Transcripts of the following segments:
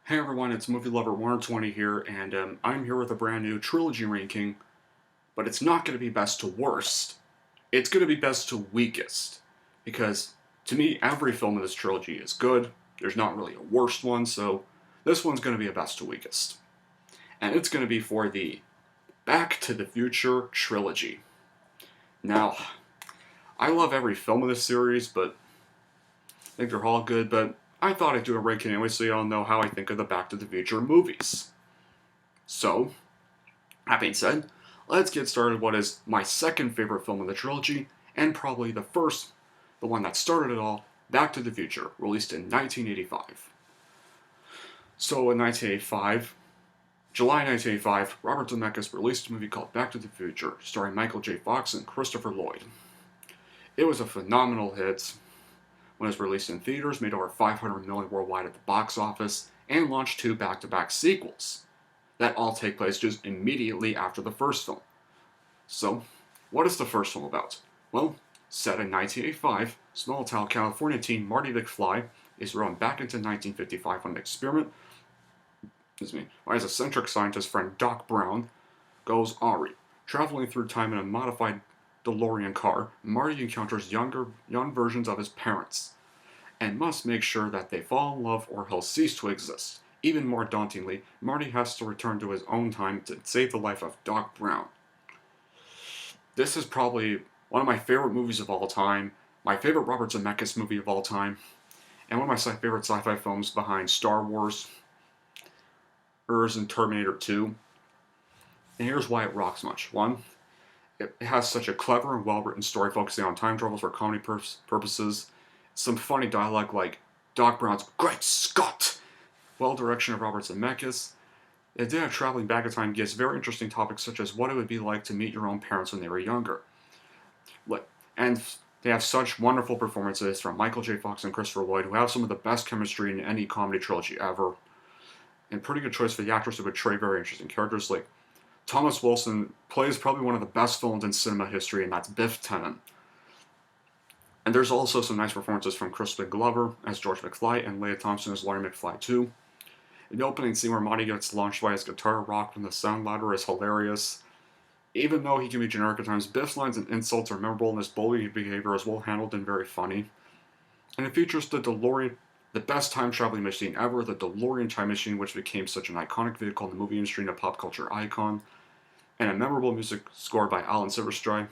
Hey everyone, it's Movie Lover 120 here, and I'm here with a brand new trilogy ranking, but it's not going to be best to worst. It's going to be best to weakest. Because, to me, every film in this trilogy is good. There's not really a worst one, so this one's going to be a best to weakest. And it's going to be for the Back to the Future trilogy. Now, I love every film in this series, but I think they're all good, but I thought I'd do a ranking anyway so y'all know how I think of the Back to the Future movies. So, that being said, let's get started with what is my second favorite film in the trilogy, and probably the first, the one that started it all, Back to the Future, released in 1985. So in 1985, July 1985, Robert Zemeckis released a movie called Back to the Future, starring Michael J. Fox and Christopher Lloyd. It was a phenomenal hit when it was released in theaters, made over $500 million worldwide at the box office, and launched two back-to-back sequels that all take place just immediately after the first film. So, what is the first film about? Well, set in 1985, small-town California teen Marty McFly is thrown back into 1955 on an experiment, while his eccentric scientist friend Doc Brown goes awry. Traveling through time in a modified DeLorean car, Marty encounters young versions of his parents, and must make sure that they fall in love or he'll cease to exist. Even more dauntingly, Marty has to return to his own time to save the life of Doc Brown. This is probably one of my favorite movies of all time, my favorite Robert Zemeckis movie of all time, and one of my favorite sci-fi films behind Star Wars, and Terminator 2. And here's why it rocks much. One, it has such a clever and well-written story focusing on time travel for comedy purposes. Some funny dialogue like Doc Brown's "Great Scott!" Well-direction of Robert Zemeckis. The idea of traveling back in time gives very interesting topics such as what it would be like to meet your own parents when they were younger. And they have such wonderful performances from Michael J. Fox and Christopher Lloyd, who have some of the best chemistry in any comedy trilogy ever. And pretty good choice for the actors to portray very interesting characters. Like Thomas Wilson plays probably one of the best villains in cinema history, and that's Biff Tannen. And there's also some nice performances from Crispin Glover as George McFly and Leah Thompson as Larry McFly too. The opening scene where Marty gets launched by his guitar rock from the sound ladder is hilarious. Even though he can be generic at times, Biff's lines and insults are memorable, and his bullying behavior is well handled and very funny. And it features the DeLorean, the best time traveling machine ever, the DeLorean time machine, which became such an iconic vehicle in the movie industry and a pop culture icon, and a memorable music score by Alan Silverstone,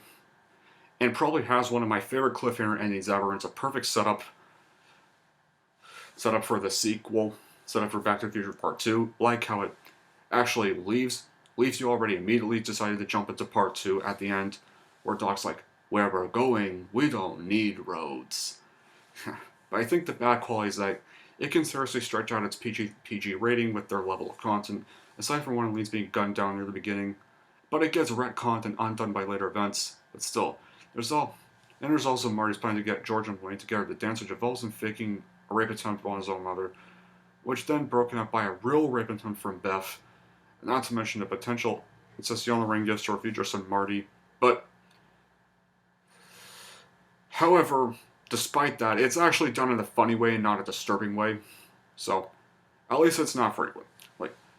and probably has one of my favorite cliffhanger endings ever. And it's a perfect setup for the sequel, setup for Back to the Future Part 2, like how it actually leaves you already immediately decided to jump into Part 2 at the end, where Doc's like, "Where we're going, we don't need roads." But I think the bad quality is that it can seriously stretch out its PG rating with their level of content, aside from one of the leads being gunned down near the beginning. But it gets retconned and undone by later events. But still, there's also Marty's plan to get George and Wayne together to dance, which involves him faking a rape attempt on his own mother, which then broken up by a real rape attempt from Beth, not to mention the potential incestual ring gifts to her future son Marty. But, however, despite that, it's actually done in a funny way and not a disturbing way. So, at least it's not frequent.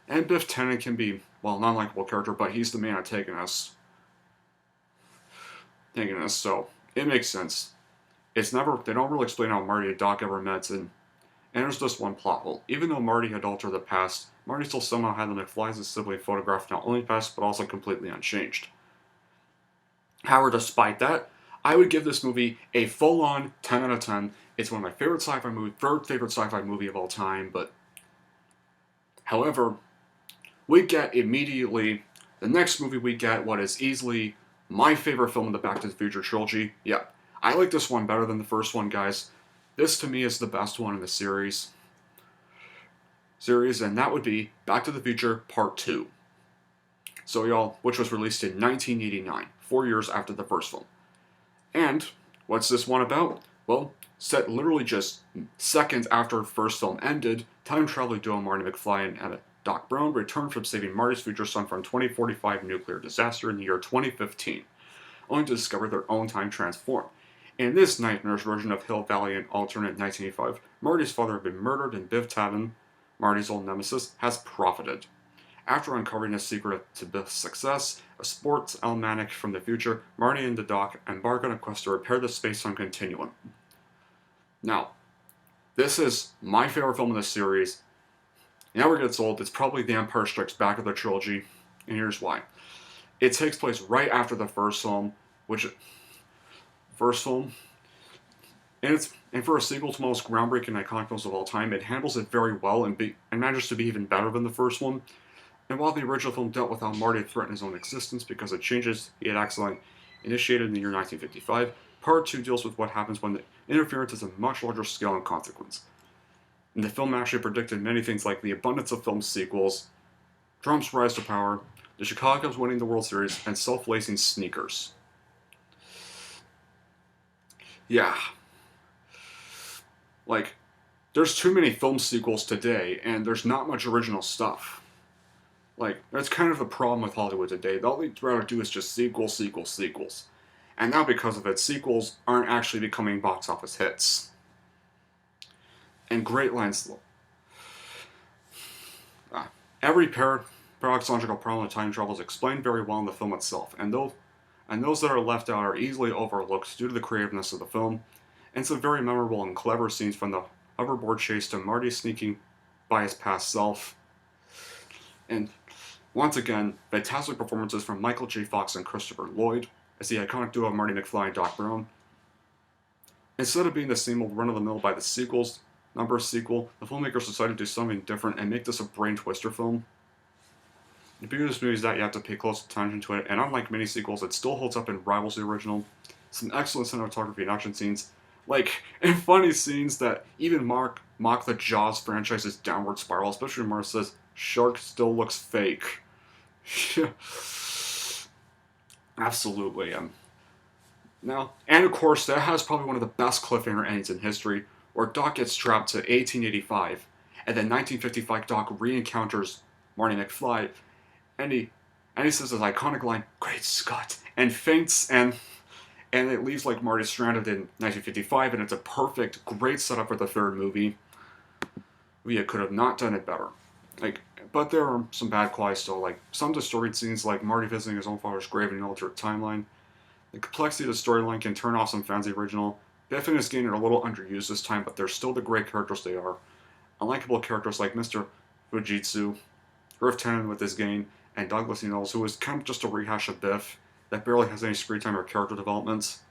And Biff Tannen can be, well, not a likable character, but he's the main antagonist. So it makes sense. They don't really explain how Marty and Doc ever met, and there's just one plot hole. Even though Marty had altered the past, Marty still somehow had the McFlys as sibling photographed not only past, but also completely unchanged. However, despite that, I would give this movie a full-on 10 out of 10. It's one of my favorite sci-fi movie of all time, but however, the next movie we get what is easily my favorite film in the Back to the Future trilogy. Yeah, I like this one better than the first one, guys. This to me is the best one in the series, and that would be Back to the Future Part 2. So y'all, which was released in 1989, 4 years after the first film. And what's this one about? Well, set literally just seconds after the first film ended, time traveling duo Marty McFly and Doc Brown returned from saving Marty's future son from 2045 nuclear disaster in the year 2015, only to discover their own time transformed. In this nightmarish version of Hill Valley in alternate 1985, Marty's father had been murdered and Biff Tannen, Marty's old nemesis, has profited. After uncovering his secret to Biff's success, a sports almanac from the future, Marty and the Doc embark on a quest to repair the space-time continuum. Now, this is my favorite film in this series. It never gets old. It's probably The Empire Strikes Back of the trilogy, and here's why. It takes place right after the first film, and for a sequel to the most groundbreaking iconic films of all time, it handles it very well and manages to be even better than the first one. And while the original film dealt with how Marty had threatened his own existence because of changes he had accidentally initiated in the year 1955, Part 2 deals with what happens when the interference is a much larger scale and consequence. And the film actually predicted many things like the abundance of film sequels, Trump's rise to power, the Chicago Cubs winning the World Series, and self-lacing sneakers. Yeah. Like, there's too many film sequels today, and there's not much original stuff. Like, that's kind of the problem with Hollywood today. All they'd rather do is just sequels. And now because of it, sequels aren't actually becoming box office hits. And great lines. Every paradoxical problem of time travel is explained very well in the film itself, and those that are left out are easily overlooked due to the creativeness of the film, and some very memorable and clever scenes from the hoverboard chase to Marty sneaking by his past self. And once again, fantastic performances from Michael J. Fox and Christopher Lloyd as the iconic duo of Marty McFly and Doc Brown. Instead of being the same old run-of-the-mill by the sequels, number sequel, the filmmakers decided to do something different and make this a brain twister film. The beauty of this movie is that you have to pay close attention to it, and unlike many sequels, it still holds up and rivals the original. Some excellent cinematography and action scenes, and funny scenes that even mock the Jaws franchise's downward spiral, especially when Marty says, "Shark still looks fake." Absolutely. Now, and of course, that has probably one of the best cliffhanger endings in history, where Doc gets trapped to 1885, and then 1955 Doc re-encounters Marty McFly, and he says his iconic line, "Great Scott," and faints, and it leaves like Marty stranded in 1955, and it's a great setup for the third movie. We could have not done it better. But there are some bad qualities still, like some distorted scenes like Marty visiting his own father's grave in an alternate timeline. The complexity of the storyline can turn off some fans of the original. Biff and his gang are a little underused this time, but they're still the great characters they are. Unlikable characters like Mr. Fujitsu, Griff Tannen with his gang, and Douglas Knowles, who is kind of just a rehash of Biff that barely has any screen time or character developments.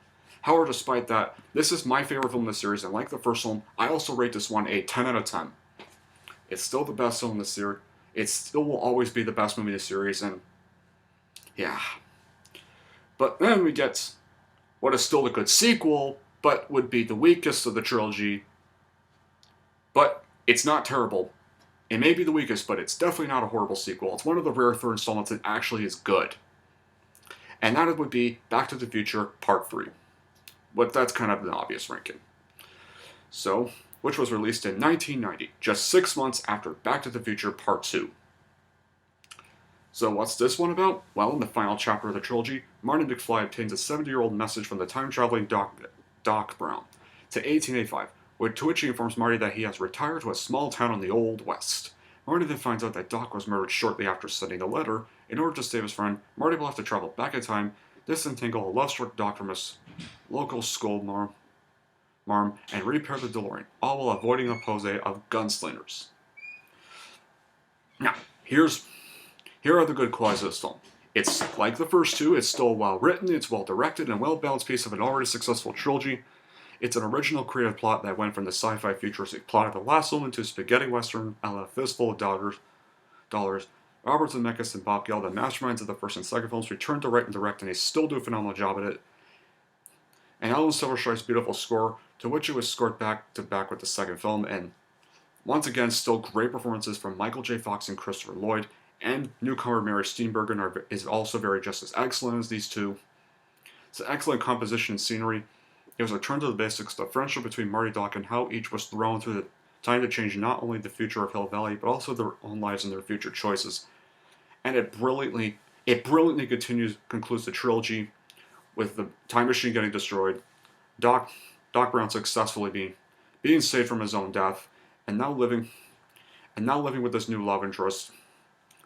However, despite that, this is my favorite film in the series, and like the first one, I also rate this one a 10 out of 10. It's still the best film in the series. It still will always be the best movie in the series, and yeah. But then we get what is still a good sequel, but would be the weakest of the trilogy. But it's not terrible. It may be the weakest, but it's definitely not a horrible sequel. It's one of the rare third installments that actually is good. And that would be Back to the Future Part 3. But that's kind of an obvious ranking. So, which was released in 1990, just 6 months after Back to the Future Part 2. So what's this one about? Well, in the final chapter of the trilogy, Marty McFly obtains a 70-year-old message from the time-traveling Doc Brown to 1885, to which he informs Marty that he has retired to a small town in the Old West. Marty then finds out that Doc was murdered shortly after sending the letter. In order to save his friend, Marty will have to travel back in time, disentangle a love-struck Doc from his local school marm, and repair the DeLorean, all while avoiding a pose of gunslingers. Now, here are the good qualities of this film. It's like the first two, it's still well written, it's well directed, and a well balanced piece of an already successful trilogy. It's an original creative plot that went from the sci-fi futuristic plot of the last one into a spaghetti western a la Fistful of Dollars. Robert Zemeckis and Bob Gale, the masterminds of the first and second films, returned to write and direct, and they still do a phenomenal job at it. And Alan Silverstripe's beautiful score, to which it was scored back to back with the second film, and once again, still great performances from Michael J. Fox and Christopher Lloyd, and newcomer Mary Steenburgen is also just as excellent as these two. It's an excellent composition and scenery. It was a return to the basics, the friendship between Marty and Doc, and how each was thrown through the time to change not only the future of Hill Valley, but also their own lives and their future choices. And it brilliantly concludes the trilogy with the time machine getting destroyed, Doc Brown successfully being saved from his own death, and now living and now living with this new love interest,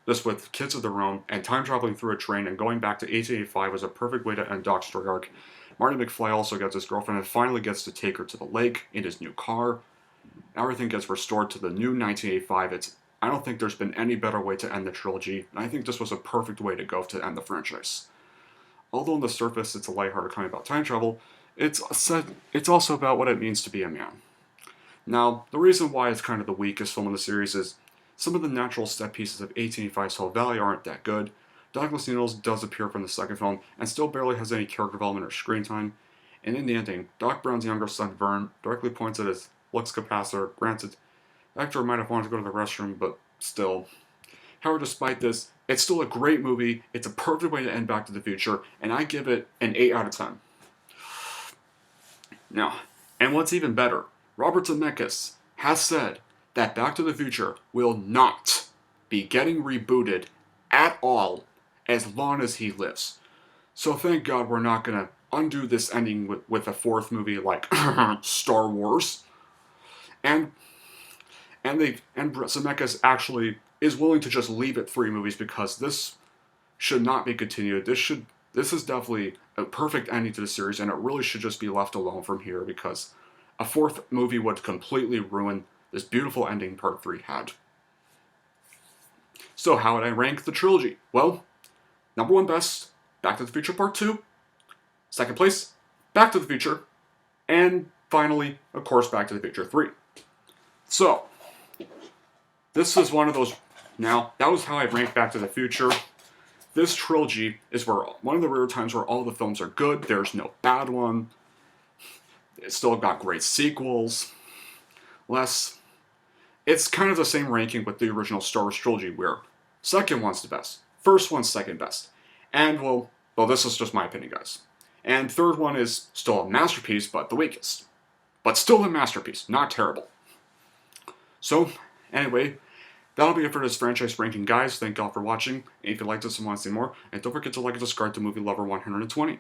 this with kids of their own, and time traveling through a train and going back to 1885 was a perfect way to end Doc's story arc. Marty McFly also gets his girlfriend and finally gets to take her to the lake in his new car. Everything gets restored to the new 1985. I don't think there's been any better way to end the trilogy, and I think this was a perfect way to go to end the franchise. Although on the surface it's a lighthearted comedy about time travel, it's also about what it means to be a man. Now, the reason why it's kind of the weakest film in the series is some of the natural set pieces of 1885's Hill Valley aren't that good. Douglas Needles does appear from the second film and still barely has any character development or screen time. And in the ending, Doc Brown's younger son Vern directly points at his looks capacitor. Granted, the actor might have wanted to go to the restroom, but still. However, despite this, it's still a great movie. It's a perfect way to end Back to the Future, and I give it an 8 out of 10. Now, and what's even better, Robert Zemeckis has said that Back to the Future will not be getting rebooted at all as long as he lives. So thank God we're not going to undo this ending with a fourth movie like Star Wars. And Zemeckis actually is willing to just leave it 3 movies because this should not be continued. This is definitely a perfect ending to the series, and it really should just be left alone from here because a 4th movie would completely ruin this beautiful ending Part 3 had. So how would I rank the trilogy? Well, number 1 best, Back to the Future Part 2. Second place, Back to the Future. And finally, of course, Back to the Future 3. So, this is one of those. Now, that was how I ranked Back to the Future. This trilogy is one of the rare times where all the films are good. There's no bad one. It's still got great sequels. It's kind of the same ranking with the original Star Wars trilogy, where second one's the best, first one's second best. And, well, this is just my opinion, guys. And third one is still a masterpiece, but the weakest. But still a masterpiece, not terrible. So, anyway, that'll be it for this franchise ranking, guys. Thank y'all for watching. And if you liked this and want to see more, and don't forget to like and subscribe to Movie Lover 120.